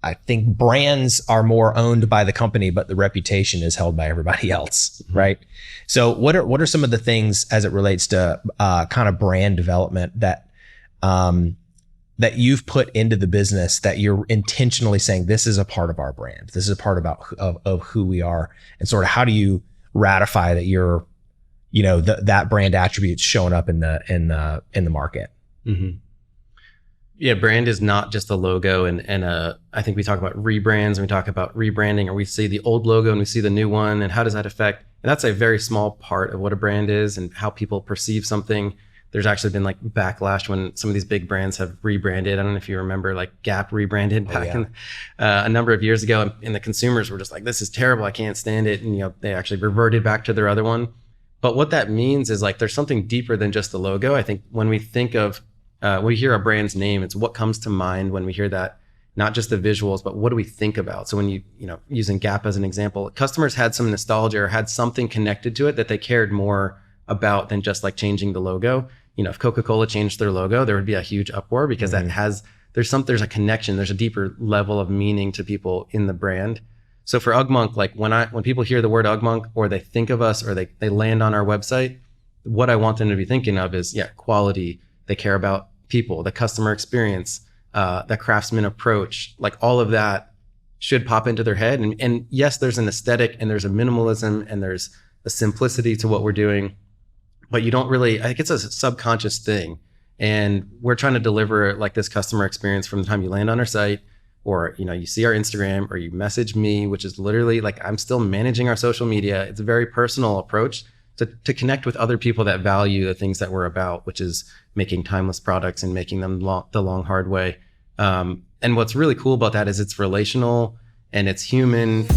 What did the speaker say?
I think brands are more owned by the company, but the reputation is held by everybody else, right? So what are some of the things as it relates to kind of brand development that that you've put into the business that you're intentionally saying this is a part of our brand, this is a part of who we are, and sort of how do you ratify that you're, you know, that brand attribute's showing up in the market? Mm-hmm. Yeah, brand is not just a logo, and I think we talk about rebrands and we talk about rebranding, or we see the old logo and we see the new one, and how does that affect? And that's a very small part of what a brand is and how people perceive something. There's actually been like backlash when some of these big brands have rebranded. I don't know if you remember, like Gap rebranded back in a number of years ago, and the consumers were just like, "This is terrible, I can't stand it," and you know, they actually reverted back to their other one. But what that means is like there's something deeper than just the logo. I think when we think of when we hear a brand's name, it's what comes to mind when we hear that, not just the visuals, but what do we think about? So when you know, using Gap as an example, customers had some nostalgia or had something connected to it that they cared more about than just like changing the logo. You know, if Coca-Cola changed their logo, there would be a huge uproar because there's a connection, there's a deeper level of meaning to people in the brand. So for Ugmonk, like when people hear the word Ugmonk, or they think of us, or they land on our website, what I want them to be thinking of is, quality. They care about people, the customer experience, the craftsman approach, like all of that should pop into their head. And yes, there's an aesthetic and there's a minimalism and there's a simplicity to what we're doing, but you don't really, I think it's a subconscious thing. And we're trying to deliver like this customer experience from the time you land on our site, or, you know, you see our Instagram, or you message me, which is literally like, I'm still managing our social media. It's a very personal approach to connect with other people that value the things that we're about, which is making timeless products and making them the long, hard way. And what's really cool about that is it's relational and it's human.